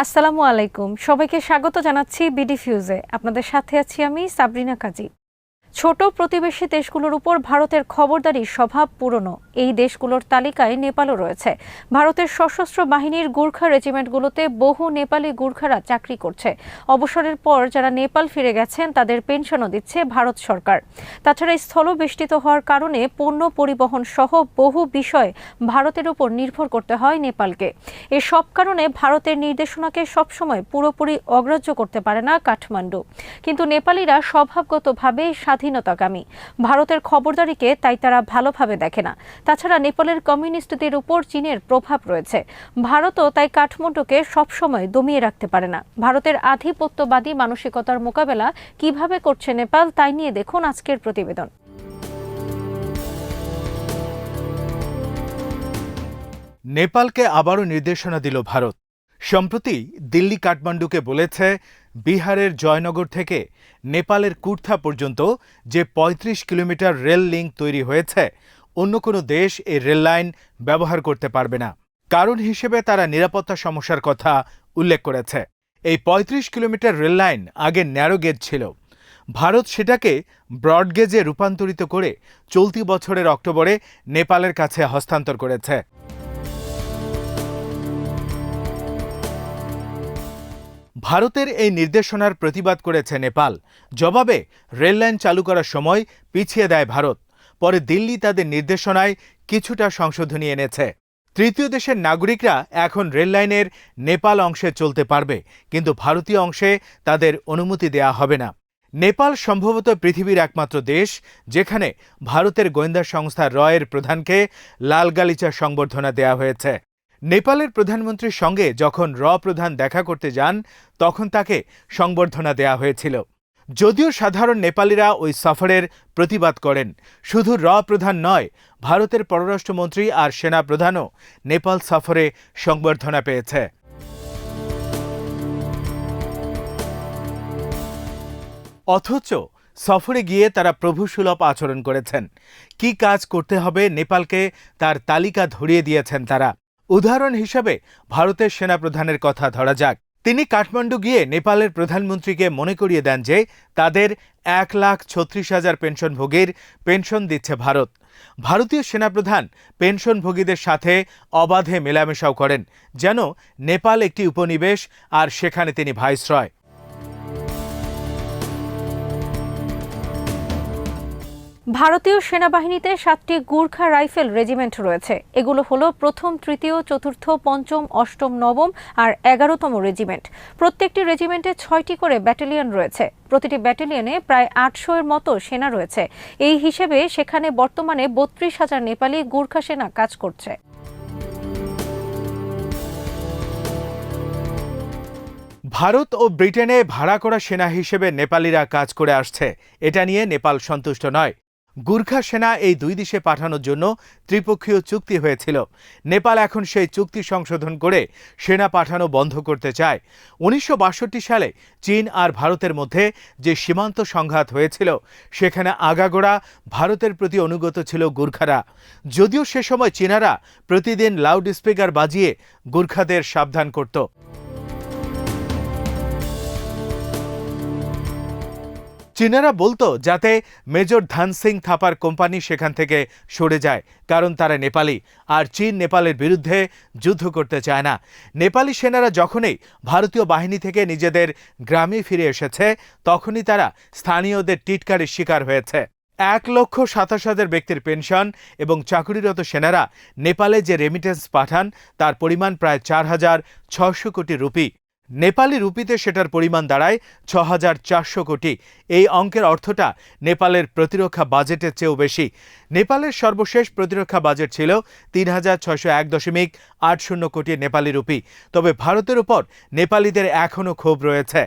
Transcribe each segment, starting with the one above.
আসসালামু আলাইকুম। সবাইকে স্বাগত জানাচ্ছি বিডি ফিউজে। আপনাদের সাথে আছি আমি সাবরিনা কাজী। ছোট প্রতিবেশী দেশগুলোর উপর ভারতের খবরদারির স্বভাব পুরনো। এই দেশগুলোর তালিকায় নেপালও রয়েছে। ভারতের সশস্ত্র বাহিনীর গুর্খা রেজিমেন্টগুলোতে বহু নেপালি গুর্খারা চাকরি করছে। অবসরের পর যারা নেপাল ফিরে গেছেন তাদের পেনশনও দিচ্ছে ভারত সরকার। তাছাড়া স্থলবেষ্টিত হওয়ার কারণে পণ্য পরিবহন সহ বহু বিষয় ভারতের উপর নির্ভর করতে হয় নেপালকে। এই সব কারণে ভারতের নির্দেশনাকে সবসময় পুরোপুরি অগ্রাহ্য করতে পারে না কাঠমান্ডু। কিন্তু নেপালিরা স্বভাবগতভাবে স্বাধীনতাকামী। ভারতের খবরদারিকে তাই তারা ভালোভাবে দেখে না। তাছাড়া নেপালের কমিউনিস্টদের উপর চীনের প্রভাব রয়েছে। ভারতও তাই কাঠমান্ডুকে সবসময় দমিয়ে রাখতে পারে না। ভারতের আধিপত্যবাদী মানসিকতার মোকাবেলা কিভাবে করছে নেপাল, তাই নিয়ে দেখুন আজকের প্রতিবেদন। নেপালকে আবারও নির্দেশনা দিল ভারত। সম্প্রতি দিল্লি কাঠমান্ডুকে বলেছে, বিহারের জয়নগর থেকে নেপালের কুর্থা পর্যন্ত যে ৩৫ কিলোমিটার রেল লিঙ্ক তৈরি হয়েছে, অন্য কোনো দেশ এই রেল লাইন ব্যবহার করতে পারবে না। কারণ হিসেবে তারা নিরাপত্তা সমস্যার কথা উল্লেখ করেছে। এই ৩৫ কিলোমিটার রেল লাইন আগে ন্যারো গেজ ছিল। ভারত সেটাকে ব্রডগেজে রূপান্তরিত করে চলতি বছরের অক্টোবরে নেপালের কাছে হস্তান্তর করেছে। ভারতের এই নির্দেশনার প্রতিবাদ করেছে নেপাল। জবাবে রেললাইন চালু করার সময় পিছিয়ে দেয় ভারত। পরে দিল্লি তাদের নির্দেশনায় কিছুটা সংশোধনী এনেছে। তৃতীয় দেশের নাগরিকরা এখন রেললাইনের নেপাল অংশে চলতে পারবে, কিন্তু ভারতীয় অংশে তাদের অনুমতি দেয়া হবে না। নেপাল সম্ভবত পৃথিবীর একমাত্র দেশ যেখানে ভারতের গোয়েন্দা সংস্থা রয়ের প্রধানকে লাল গালিচা সংবর্ধনা দেয়া হয়েছে। নেপালের প্রধানমন্ত্রীর সঙ্গে যখন প্রধান দেখা করতে যান, তখন তাকে সংবর্ধনা দেয়া হয়েছিল। যদিও সাধারণ নেপালিরা ওই সফরের প্রতিবাদ করেন। শুধু প্রধান নয়, ভারতের পররাষ্ট্রমন্ত্রী আর সেনা প্রধানও নেপাল সফরে সংবর্ধনা পেয়েছে। অথচ সফরে গিয়ে তারা প্রভুসুলভ আচরণ করেছেন। কি কাজ করতে হবে নেপালকে তার তালিকা ধরিয়ে দিয়েছেন তারা। উদাহরণ হিসাবে ভারতের সেনাপ্রধানের কথা ধরা যাক। তিনি কাঠমান্ডু গিয়ে নেপালের প্রধানমন্ত্রীকে মনে করিয়ে দেন যে তাদের ১,৩৬,০০০ পেনশনভোগীর পেনশন দিচ্ছে ভারত। ভারতীয় সেনাপ্রধান পেনশনভোগীদের সাথে অবাধে মেলামেশাও করেন, যেন নেপাল একটি উপনিবেশ আর সেখানে তিনি ভাইসরয়। ভারতীয় সেনাবাহিনীতে ৭টি গুর্খা রাইফেল রেজিমেন্ট রয়েছে। এগুলো হলো প্রথম, তৃতীয়, চতুর্থ, পঞ্চম, অষ্টম, নবম আর ১১তম রেজিমেন্ট। প্রত্যেকটি রেজিমেন্টে ৬টি করে ব্যাটালিয়ন রয়েছে। প্রতিটি ব্যাটালিয়নে প্রায় ৮০০-এর মতো সেনা রয়েছে। এই হিসেবে সেখানে বর্তমানে ৩২,০০০ নেপালি গুর্খা সেনা কাজ করছে। ভারত ও ব্রিটেনে ভাড়া করা সেনা হিসেবে নেপালিরা কাজ করে আসছে। এটা নিয়ে নেপাল সন্তুষ্ট নয়। গুর্খা সেনা এই দুই দেশে পাঠানোর জন্য ত্রিপক্ষীয় চুক্তি হয়েছিল। নেপাল এখন সেই চুক্তি সংশোধন করে সেনা পাঠানো বন্ধ করতে চায়। ১৯৬২ সালে চীন আর ভারতের মধ্যে যে সীমান্ত সংঘাত হয়েছিল, সেখানে আগাগোড়া ভারতের প্রতি অনুগত ছিল গুর্খারা। যদিও সে সময় চীনারা প্রতিদিন লাউড স্পিকার বাজিয়ে গুর্খাদের সাবধান করত। চীনারা বলতো যাতে মেজর ধান সিং থাপার কোম্পানি সেখান থেকে সরে যায়, কারণ তারা নেপালি আর চীন নেপালের বিরুদ্ধে যুদ্ধ করতে চায় না। নেপালি সেনারা যখনই ভারতীয় বাহিনী থেকে নিজেদের গ্রামে ফিরে এসেছে, তখনই তারা স্থানীয়দের টিটকারির শিকার হয়েছে। ১,২৭,০০০ ব্যক্তির পেনশন এবং চাকুরিরত সেনারা নেপালে যে রেমিটেন্স পাঠান, তার পরিমাণ প্রায় ৪,৬০০ কোটি রুপি। নেপালি রুপিতে সেটার পরিমাণ দাঁড়ায় ৬,৪০০ কোটি। এই অঙ্কের অর্থটা নেপালের প্রতিরক্ষা বাজেটের চেয়েও বেশি। নেপালের সর্বশেষ প্রতিরক্ষা বাজেট ছিল ৩,৬০১.৮০ কোটি নেপালি রুপি। তবে ভারতের উপর নেপালিদের এখনও ক্ষোভ রয়েছে।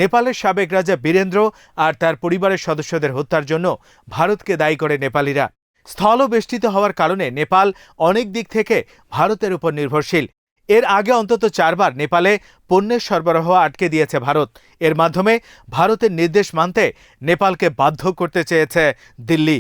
নেপালের সাবেক রাজা বীরেন্দ্র আর তার পরিবারের সদস্যদের হত্যার জন্য ভারতকে দায়ী করে নেপালিরা। স্থলবেষ্টিত হওয়ার কারণে নেপাল অনেক দিক থেকে ভারতের উপর নির্ভরশীল। এর আগে অন্তত ৪ বার নেপালে পণ্যের সরবরাহ আটকে দিয়েছে ভারত। এর মাধ্যমে ভারতের নির্দেশ মানতে নেপালকে বাধ্য করতে চেয়েছে দিল্লি।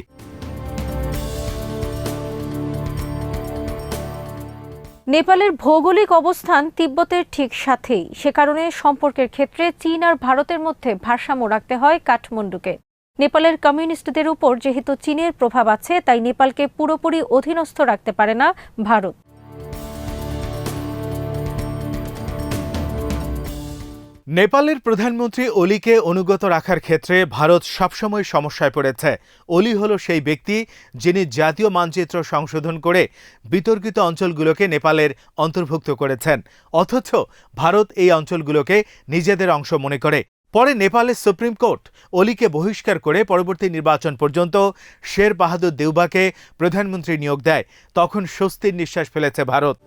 নেপালের ভৌগোলিক অবস্থান তিব্বতের ঠিক সাথেই, সে কারণে সম্পর্কের ক্ষেত্রে চীন আর ভারতের মধ্যে ভারসাম্য রাখতে হয় কাঠমান্ডুকে। নেপালের কমিউনিস্টদের উপর যেহেতু চীনের প্রভাব আছে, তাই নেপালকে পুরোপুরি অধীনস্থ রাখতে পারে না ভারত। নেপালের প্রধানমন্ত্রী ওলিকে অনুগত রাখার ক্ষেত্রে ভারত সবসময় সমস্যায় পড়েছে। ওলি হল সেই ব্যক্তি যিনি জাতীয় মানচিত্র সংশোধন করে বিতর্কিত অঞ্চলগুলোকে নেপালের অন্তর্ভুক্ত করেছেন, অথচ ভারত এই অঞ্চলগুলোকে নিজেদের অংশ মনে করে। পরে নেপালের সুপ্রিম কোর্ট ওলিকে বহিষ্কার করে পরবর্তী নির্বাচন পর্যন্ত শের বাহাদুর দেউবাকে প্রধানমন্ত্রী নিয়োগ দেয়। তখন স্বস্তির নিঃশ্বাস ফেলেছে ভারত।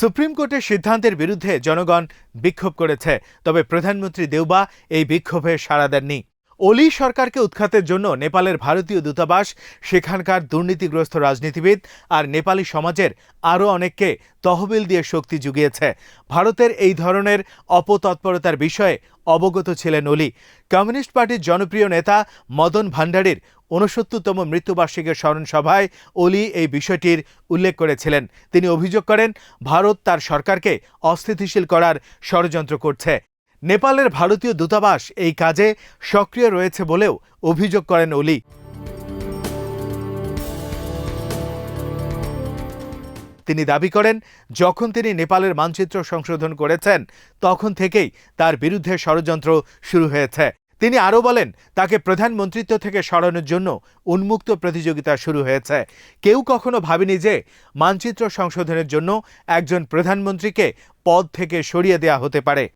সুপ্রিম কোর্টের সিদ্ধান্তের বিরুদ্ধে জনগণ বিক্ষোভ করেছে, তবে প্রধানমন্ত্রী দেউবা এই বিক্ষোভে সাড়া দেননি। ওলি সরকারকে উৎখাতের জন্য নেপালের ভারতীয় দূতাবাস, সেখানকার দুর্নীতিগ্রস্ত রাজনীতিবিদ আর নেপালি সমাজের আরও অনেককে তহবিল দিয়ে শক্তি জুগিয়েছে। ভারতের এই ধরনের অপতৎপরতার বিষয়ে অবগত ছিলেন ওলি। কমিউনিস্ট পার্টির জনপ্রিয় নেতা মদন ভান্ডারীর ৬৯তম মৃত্যুবার্ষিকীর স্মরণ সভায় ওলি এই বিষয়টির উল্লেখ করেছিলেন। তিনি অভিযোগ করেন, ভারত তার সরকারকে অস্থিতিশীল করার ষড়যন্ত্র করছে। নেপালের ভারতীয় দূতাবাস এই কাজে সক্রিয় রয়েছে বলেও অভিযোগ করেন ওলি। তিনি দাবি করেন, যখন তিনি নেপালের মানচিত্র সংশোধন করেছেন, তখন থেকেই তার বিরুদ্ধে ষড়যন্ত্র শুরু হয়েছে। তিনি আরও বলেন, তাকে প্রধানমন্ত্রিত্ব থেকে সরানোর জন্য উন্মুক্ত প্রতিযোগিতা শুরু হয়েছে। কেউ কখনো ভাবেনি যে মানচিত্র সংশোধনের জন্য একজন প্রধানমন্ত্রীকে পদ থেকে সরিয়ে দেওয়া হতে পারে।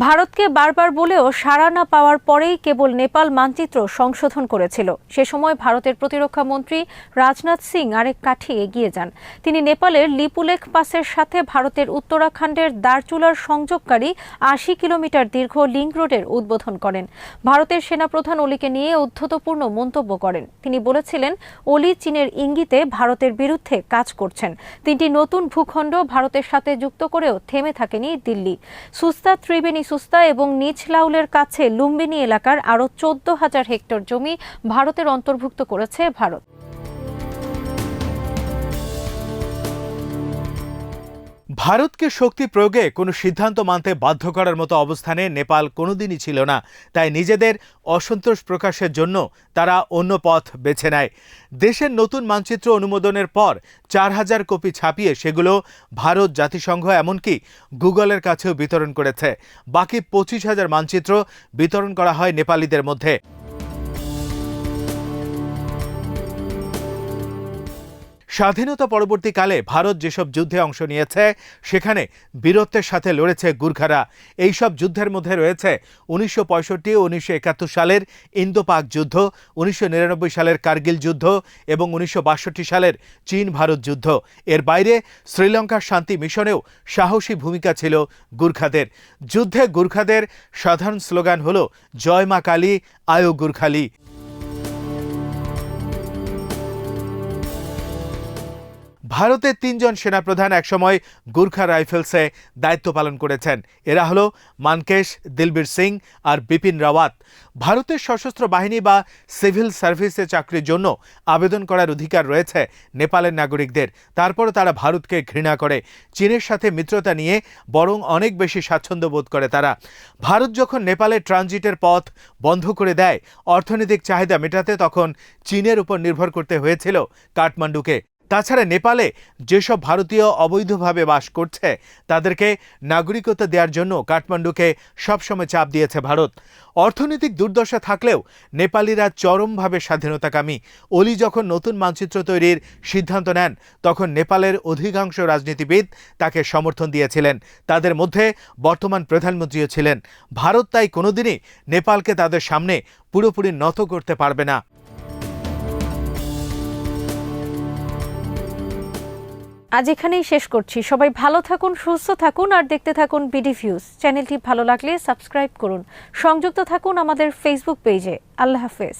ভারতকে বারবার বলেও সাড়া না পাওয়ার পরেই কেবল নেপাল মানচিত্র সংশোধন করেছিল। সে সময় ভারতের প্রতিরক্ষা মন্ত্রী রাজনাথ সিং আরেক কাঠি এগিয়ে যান। তিনি নেপালের লিপুলেখ পাসের সাথে ভারতের উত্তরাখণ্ডের দারচুলার সংযোগকারী ৮০ কিলোমিটার দীর্ঘ লিংক রোডের উদ্বোধন করেন। ভারতের সেনাপ্রধান ওলিকে নিয়ে উদ্ধতপূর্ণ মন্তব্য করেন। তিনি বলেছিলেন, ওলি চীনের ইঙ্গিতে ভারতের বিরুদ্ধে কাজ করছেন। ৩টি নতুন ভূখণ্ড ভারতের সাথে যুক্ত করেও থেমে থাকেনি দিল্লি। সুস্তা, ত্রিবেণী সুস্তা এবং নিচলাউলের কাছে লুম্বিনী এলাকার আরও ১৪,০০০ হেক্টর জমি ভারতের অন্তর্ভুক্ত করেছে ভারত। ভারতকে শক্তি প্রয়োগে কোনো সিদ্ধান্ত মানতে বাধ্য করার মতো অবস্থানে নেপাল কোনোদিনই ছিল না। তাই নিজেদের অসন্তোষ প্রকাশের জন্য তারা অন্য পথ বেছে নেয়। দেশের নতুন মানচিত্র অনুমোদনের পর ৪,০০০ কপি ছাপিয়ে সেগুলো ভারত, জাতিসংঘ, এমনকি গুগলের কাছেও বিতরণ করেছে। বাকি ২৫,০০০ মানচিত্র বিতরণ করা হয় নেপালিদের মধ্যে। স্বাধীনতা পরবর্তীকালে ভারত যেসব যুদ্ধে অংশ নিয়েছে, সেখানে বীরত্বের সাথে লড়েছে গুর্খারা। এইসব যুদ্ধের মধ্যে রয়েছে ১৯৬৫ ও ১৯৭১ সালের ইন্দো পাক যুদ্ধ, ১৯৯৯ সালের কার্গিল যুদ্ধ এবং ১৯৬২ সালের চীন ভারত যুদ্ধ। এর বাইরে শ্রীলঙ্কার শান্তি মিশনেও সাহসী ভূমিকা ছিল গুর্খাদের। যুদ্ধে গুর্খাদের সাধারণ স্লোগান হল, জয় মা কালী, আয়ো গুর্খালি। ভারতের ৩ জন সেনাপ্রধান একসময় গুর্খা রাইফেলসে দায়িত্ব পালন করেছেন। এরা হলো মানকেশ, দিলবীর সিং আর বিপিন রাওয়াত। ভারতের সশস্ত্র বাহিনী বা সিভিল সার্ভিসে চাকরির জন্য আবেদন করার অধিকার রয়েছে নেপালের নাগরিকদের। তারপরও তারা ভারতকে ঘৃণা করে। চীনের সাথে মিত্রতা নিয়ে বরং অনেক বেশি স্বাচ্ছন্দ্য বোধ করে তারা। ভারত যখন নেপালের ট্রানজিটের পথ বন্ধ করে দেয় অর্থনৈতিক চাহিদা মেটাতে, তখন চীনের উপর নির্ভর করতে হয়েছিল কাঠমান্ডুকে। তাছাড়া নেপালে যেসব ভারতীয় অবৈধভাবে বাস করছে, তাদেরকে নাগরিকত্ব দেওয়ার জন্য কাঠমান্ডুকে সবসময় চাপ দিয়েছে ভারত। অর্থনৈতিক দুর্দশা থাকলেও নেপালিরা চরমভাবে স্বাধীনতাকামী। ওলি যখন নতুন মানচিত্র তৈরির সিদ্ধান্ত নেন, তখন নেপালের অধিকাংশ রাজনীতিবিদ তাকে সমর্থন দিয়েছিলেন। তাদের মধ্যে বর্তমান প্রধানমন্ত্রীও ছিলেন। ভারত তাই কোনোদিনই নেপালকে তাদের সামনে পুরোপুরি নত করতে পারবে না। আজ এখানেই শেষ করছি। সবাই ভালো থাকুন, সুস্থ থাকুন আর দেখতে থাকুন বিডি ভিউজ। চ্যানেলটি ভালো লাগলে সাবস্ক্রাইব করুন। সংযুক্ত থাকুন আমাদের ফেসবুক পেজে। আল্লাহ হাফেজ।